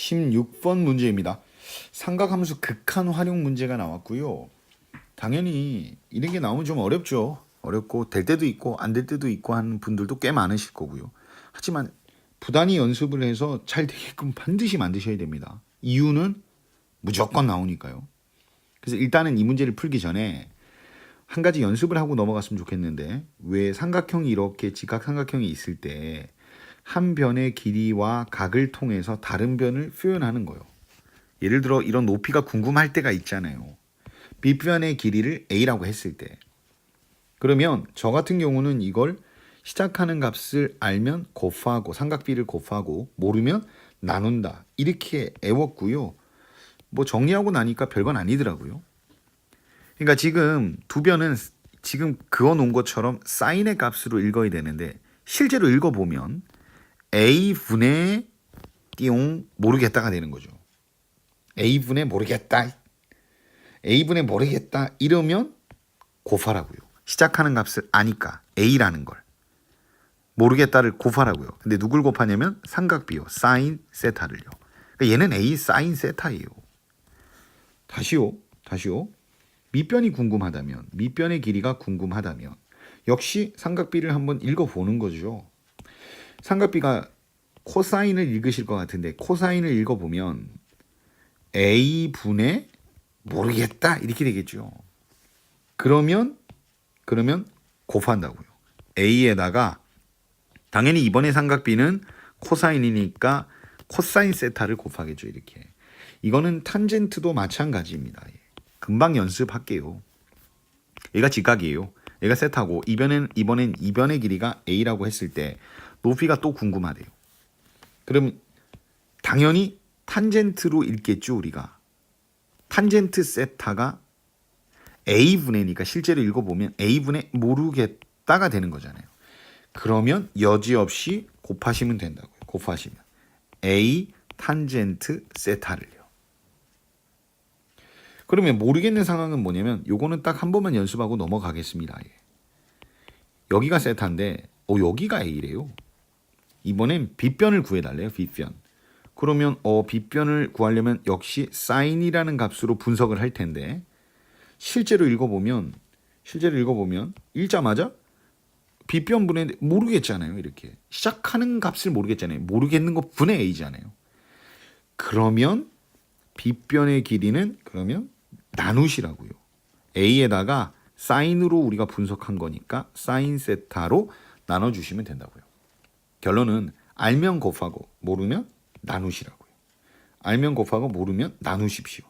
16번 문제입니다. 삼각함수 극한 활용 문제가 나왔고요. 당연히 이런 게 나오면 좀 어렵죠. 어렵고 될 때도 있고 안 될 때도 있고 하는 분들도 꽤 많으실 거고요. 하지만 부단히 연습을 해서 잘 되게끔 반드시 만드셔야 됩니다. 이유는 무조건 나오니까요. 그래서 일단은 이 문제를 풀기 전에 한 가지 연습을 하고 넘어갔으면 좋겠는데, 왜 삼각형이 이렇게 직각삼각형이 있을 때 한 변의 길이와 각을 통해서 다른 변을 표현하는 거예요. 예를 들어 이런 높이가 궁금할 때가 있잖아요. B변의 길이를 A라고 했을 때, 그러면 저 같은 경우는 이걸 시작하는 값을 알면 곱하고, 삼각비를 곱하고, 모르면 나눈다, 이렇게 애웠고요. 뭐 정리하고 나니까 별건 아니더라고요. 그러니까 지금 두 변은 지금 그어 놓은 것처럼 사인의 값으로 읽어야 되는데, 실제로 읽어보면 A분의 띠용 모르겠다가 되는 거죠. A분의 모르겠다, A분의 모르겠다 이러면 곱하라고요. 시작하는 값을 아니까 A라는 걸, 모르겠다를 곱하라고요. 근데 누굴 곱하냐면 삼각비요, 사인 세타를요. 그러니까 얘는 A 사인 세타예요. 다시요. 밑변이 궁금하다면, 밑변의 길이가 궁금하다면 역시 삼각비를 한번 읽어보는 거죠. 삼각비가 코사인을 읽으실 것 같은데, 코사인을 읽어보면 A분의 모르겠다 이렇게 되겠죠. 그러면 곱한다고요. A에다가 당연히 이번에 삼각비는 코사인이니까 코사인 세타를 곱하겠죠. 이렇게. 이거는 탄젠트도 마찬가지입니다. 금방 연습할게요. 얘가 직각이에요. 얘가 세타고, 이번엔 이변의 길이가 A라고 했을 때 높이가 또 궁금하대요. 그럼 당연히 탄젠트로 읽겠죠. 우리가 탄젠트 세타가 A분의니까 실제로 읽어보면 A분의 모르겠다가 되는 거잖아요. 그러면 여지없이 곱하시면 된다고요. 곱하시면 A 탄젠트 세타를요. 그러면 모르겠는 상황은 뭐냐면, 요거는 딱 한 번만 연습하고 넘어가겠습니다. 여기가 세타인데 여기가 A래요. 이번엔 B변을 구해달래요. B변. 그러면 B변을 구하려면 역시 사인이라는 값으로 분석을 할 텐데, 실제로 읽어보면 읽자마자 B변 분의 모르겠잖아요. 이렇게 시작하는 값을 모르겠잖아요. 모르겠는 거 분의 A잖아요. 그러면 B변의 길이는 그러면 나누시라고요. A에다가 사인으로 우리가 분석한 거니까 사인 세타로 나눠주시면 된다고요. 결론은 알면 곱하고 모르면 나누시라고요. 알면 곱하고 모르면 나누십시오.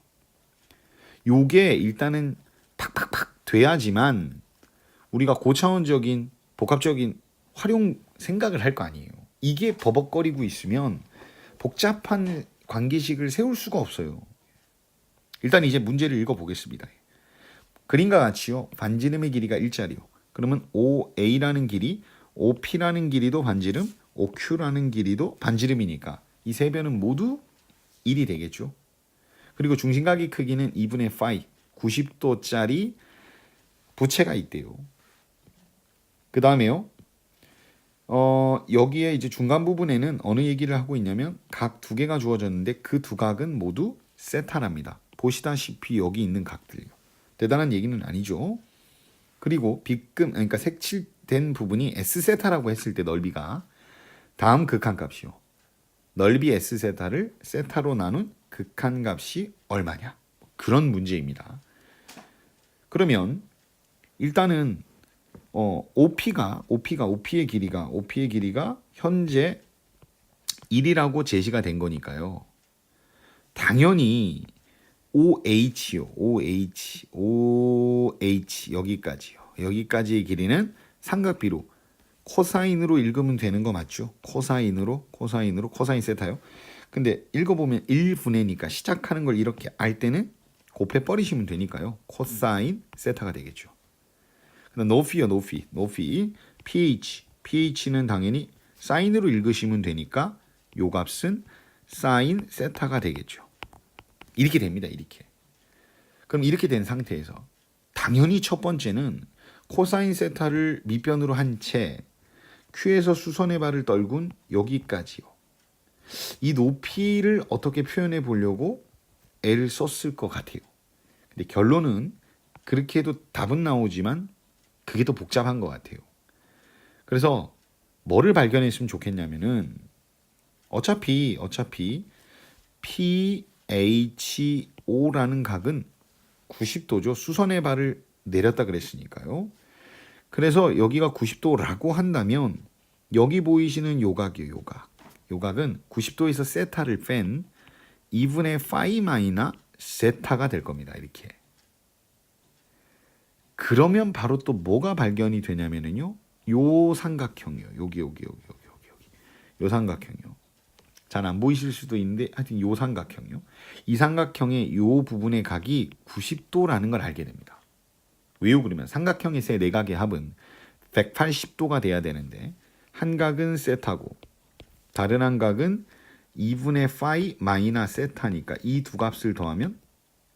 요게 일단은 팍팍팍 돼야지만 우리가 고차원적인 복합적인 활용 생각을 할 거 아니에요. 이게 버벅거리고 있으면 복잡한 관계식을 세울 수가 없어요. 일단 이제 문제를 읽어보겠습니다. 그림과 같이요. 반지름의 길이가 일자리요. 그러면 OA라는 길이, OP라는 길이도 반지름, OQ라는 길이도 반지름이니까 이 세 변은 모두 1이 되겠죠. 그리고 중심각의 크기는 2분의 파이, 90도짜리 부채가 있대요. 그 다음에요. 여기에 이제 중간 부분에는 어느 얘기를 하고 있냐면 각 두 개가 주어졌는데 그 두 각은 모두 세타랍니다. 보시다시피 여기 있는 각들요. 대단한 얘기는 아니죠. 그리고 빗금, 그러니까 색칠된 부분이 S세타라고 했을 때 넓이가 다음 극한값이요. 넓이 S세타를 세타로 나눈 극한값이 얼마냐. 그런 문제입니다. 그러면 일단은 OP의 길이가 현재 1이라고 제시가 된 거니까요. 당연히 OH요. OH 여기까지요. 여기까지의 길이는 삼각비로 코사인으로 읽으면 되는 거 맞죠? 코사인 세타요. 근데 읽어보면 1분의니까 시작하는 걸 이렇게 알 때는 곱해 버리시면 되니까요. 코사인 세타가 되겠죠. 그다음 높이 PH는 당연히 사인으로 읽으시면 되니까 요 값은 사인 세타가 되겠죠. 이렇게 됩니다. 이렇게. 그럼 이렇게 된 상태에서 당연히 첫 번째는 코사인 세타를 밑변으로 한 채 Q에서 수선의 발을 떨군 여기까지요. 이 높이를 어떻게 표현해 보려고 애를 썼을 것 같아요. 근데 결론은 그렇게 해도 답은 나오지만 그게 더 복잡한 것 같아요. 그래서 뭐를 발견했으면 좋겠냐면은 어차피 PHO라는 각은 90도죠. 수선의 발을 내렸다 그랬으니까요. 그래서 여기가 90도라고 한다면 여기 보이시는 요각이에요. 요각은 90도에서 세타를 뺀 2분의 파이 마이너 세타가 될 겁니다. 이렇게. 그러면 바로 또 뭐가 발견이 되냐면은요. 요 삼각형이요. 여기. 요 삼각형이요. 잘 안 보이실 수도 있는데 하여튼 요 삼각형이요. 이 삼각형의 요 부분의 각이 90도라는 걸 알게 됩니다. 왜요? 그러면 삼각형에서의 내각의 합은 180도가 돼야 되는데 한 각은 세타고 다른 한 각은 2분의 파이 마이너 세타니까 이 두 값을 더하면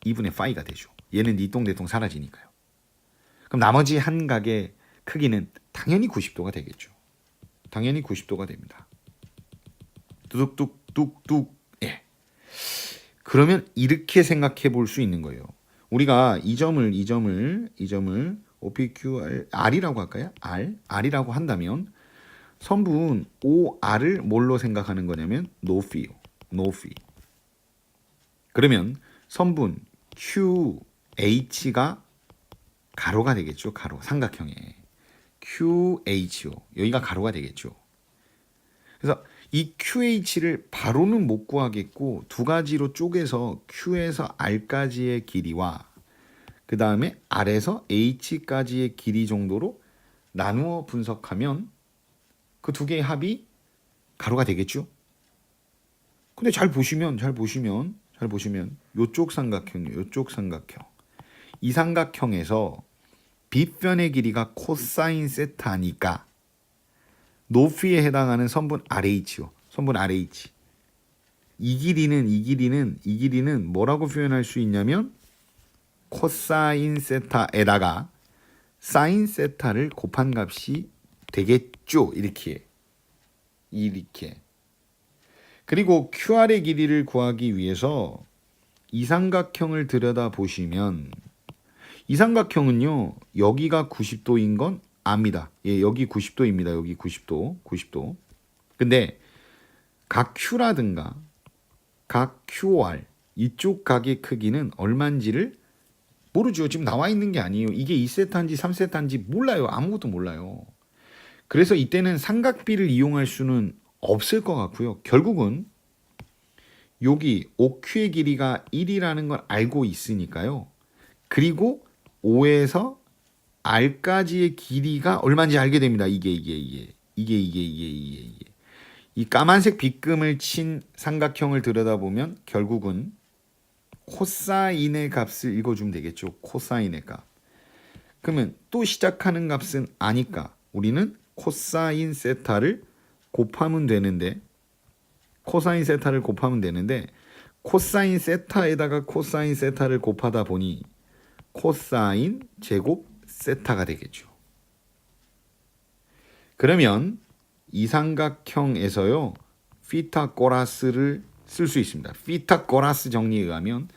2분의 파이가 되죠. 얘는 니똥대똥 사라지니까요. 그럼 나머지 한 각의 크기는 당연히 90도가 되겠죠. 당연히 90도가 됩니다. 뚝뚝뚝뚝. 예. 그러면 이렇게 생각해 볼 수 있는 거예요. 우리가 이 점을 OPQ R이라고 할까요? R이라고 한다면 선분 OR을 뭘로 생각하는 거냐면 높이요. 높이. 그러면 선분 QH가 가로가 되겠죠. 가로. 삼각형에. QH요. 여기가 가로가 되겠죠. 그래서 이 QH를 바로는 못 구하겠고 두 가지로 쪼개서 Q에서 R까지의 길이와 그 다음에 R에서 H까지의 길이 정도로 나누어 분석하면 그 두 개의 합이 가로가 되겠죠. 근데 잘 보시면 요쪽 삼각형이요. 요쪽 삼각형. 이 삼각형에서 빗변의 길이가 코사인 세타니까 높이에 해당하는 선분 RH요. 선분 RH. 이 길이는 뭐라고 표현할 수 있냐면 코사인 세타에다가 사인 세타를 곱한 값이 되겠죠. 이렇게. 그리고 QR의 길이를 구하기 위해서 이 삼각형을 들여다보시면 이 삼각형은요. 여기가 90도인 건 압니다. 예, 여기 90도입니다. 여기 90도. 근데 각 Q라든가 각 QR 이쪽 각의 크기는 얼마인지를 모르죠. 지금 나와 있는 게 아니에요. 이게 2세타인지 3세타인지 몰라요. 아무것도 몰라요. 그래서 이때는 삼각비를 이용할 수는 없을 것 같고요. 결국은 여기 OQ의 길이가 1이라는 걸 알고 있으니까요. 그리고 O에서 R까지의 길이가 얼마인지 알게 됩니다. 이게. 이 까만색 빗금을 친 삼각형을 들여다보면 결국은 코사인의 값을 읽어주면 되겠죠. 코사인의 값. 그러면 또 시작하는 값은 아니까 우리는 코사인 세타를 곱하면 되는데 코사인 세타에다가 코사인 세타를 곱하다 보니 코사인 제곱 세타가 되겠죠. 그러면 이 삼각형에서요. 피타고라스를 쓸 수 있습니다. 피타고라스 정리에 의하면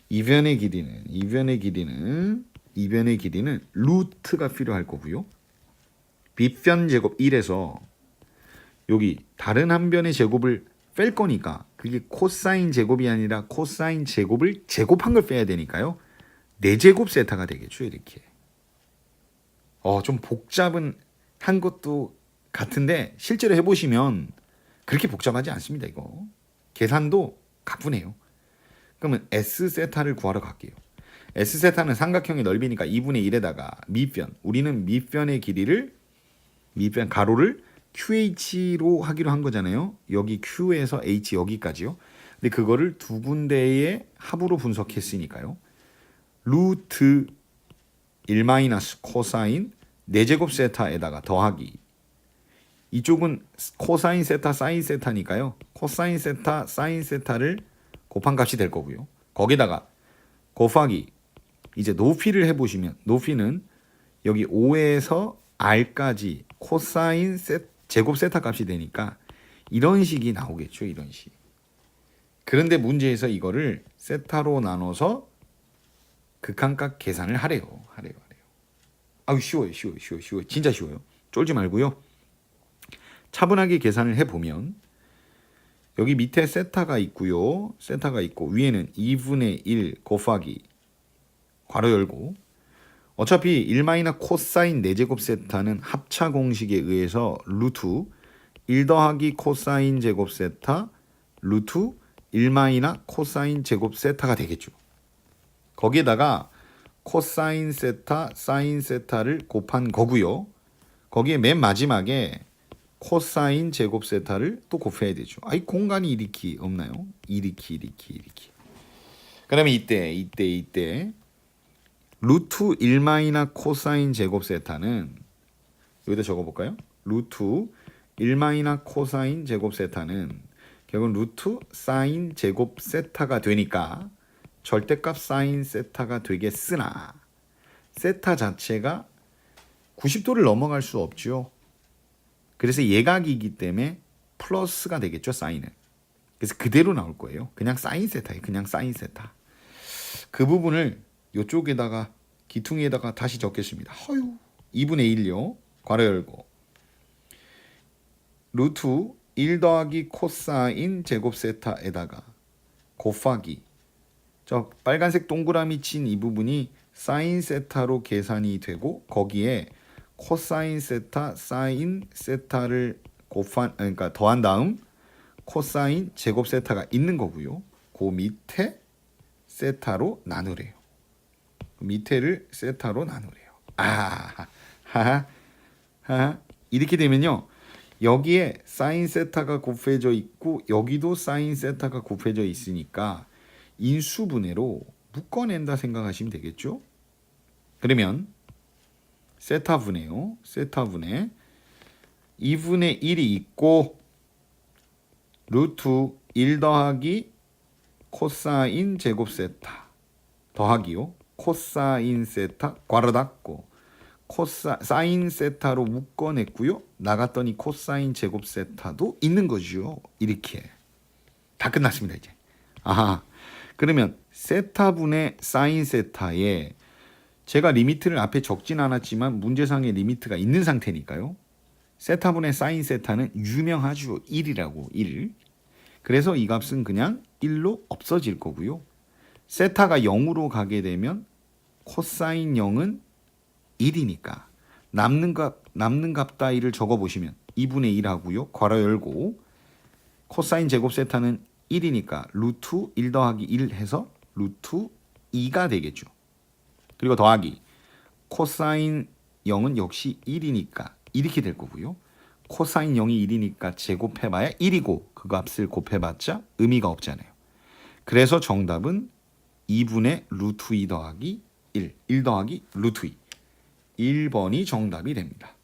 이변의 길이는 루트가 필요할 거고요. 빗변 제곱 1에서 여기 다른 한 변의 제곱을 뺄 거니까 그게 코사인 제곱이 아니라 코사인 제곱을 제곱한 걸 빼야 되니까요. 4제곱 세타가 되겠죠. 이렇게. 좀 복잡은 한 것도 같은데 실제로 해보시면 그렇게 복잡하지 않습니다. 이거 계산도 가뿐해요. 그러면 S세타를 구하러 갈게요. S세타는 삼각형의 넓이니까 2분의 1에다가 밑변, 우리는 밑변의 길이를 밑변 가로를 QH로 하기로 한 거잖아요. 여기 Q에서 H 여기까지요. 근데 그거를 두 군데의 합으로 분석했으니까요. 루트 1 마이너스 코사인 4제곱 세타에다가 더하기. 이쪽은 코사인 세타, 사인 세타니까요. 코사인 세타, 사인 세타를 곱한 값이 될 거고요. 거기다가 곱하기 이제 높이를 해보시면 높이는 여기 5에서 R까지 코사인 제곱 세타 값이 되니까 이런 식이 나오겠죠. 이런 식. 그런데 문제에서 이거를 세타로 나눠서 극한값 계산을 하래요. 아유 쉬워요. 진짜 쉬워요. 쫄지 말고요. 차분하게 계산을 해보면 여기 밑에 세타가 있고요. 세타가 있고 위에는 2분의 1 곱하기 괄호 열고 어차피 1 코사인 4제곱 세타는 합차 공식에 의해서 루트 1 더하기 코사인 제곱 세타 루트 1 코사인 제곱 세타가 되겠죠. 거기에다가 코사인 세타, 사인 세타를 곱한 거고요. 거기에 맨 마지막에 코사인 제곱 세타를 또 곱해야 되죠. 아이 공간이 이렇게 없나요? 이렇게. 그러면 이때 루트 1 코사인 제곱 세타는 여기다 적어볼까요? 루트 1 코사인 제곱 세타는 결국 루트 사인 제곱 세타가 되니까 절대값 사인 세타가 되겠으나 세타 자체가 90도를 넘어갈 수 없죠. 그래서 예각이기 때문에 플러스가 되겠죠. 사인은. 그래서 그대로 나올 거예요. 그냥 사인 세타예요. 그냥 사인 세타. 그 부분을 이쪽에다가 기퉁이에다가 다시 적겠습니다. 2분의 1요. 괄호 열고 루트 1 더하기 코사인 제곱 세타에다가 곱하기 저 빨간색 동그라미 친 이 부분이 사인 세타로 계산이 되고 거기에 코사인 세타, 사인 세타를 그러니까 더한 다음 코사인 제곱 세타가 있는 거고요. 그 밑에 세타로 나누래요. 밑에를 세타로 나누래요. 이렇게 되면요. 여기에 사인 세타가 곱해져 있고 여기도 사인 세타가 곱해져 있으니까 인수분해로 묶어낸다 생각하시면 되겠죠. 그러면 세타 분해요. 세타 분해 2분의 1이 있고 루트 1 더하기 코사인 제곱 세타 더하기요. 코사인 세타 괄호 닫고 사인 세타로 묶어냈고요. 나갔더니 코사인 제곱 세타도 있는 거죠. 이렇게 다 끝났습니다. 이제. 그러면 세타분의 사인 세타에 제가 리미트를 앞에 적진 않았지만 문제상의 리미트가 있는 상태니까요. 세타분의 사인 세타는 유명하죠. 1이라고 1. 그래서 이 값은 그냥 1로 없어질 거고요. 세타가 0으로 가게 되면 코사인 0은 1이니까 남는 값 따위를 적어보시면 2분의 1 하고요. 괄호 열고 코사인 제곱 세타는 1이니까 루트 1 더하기 1 해서 루트 2가 되겠죠. 그리고 더하기 코사인 0은 역시 1이니까 이렇게 될 거고요. 코사인 0이 1이니까 제곱해봐야 1이고 그 값을 곱해봤자 의미가 없잖아요. 그래서 정답은 2분의 루트 2 더하기 1 더하기 루트 2 1번이 정답이 됩니다.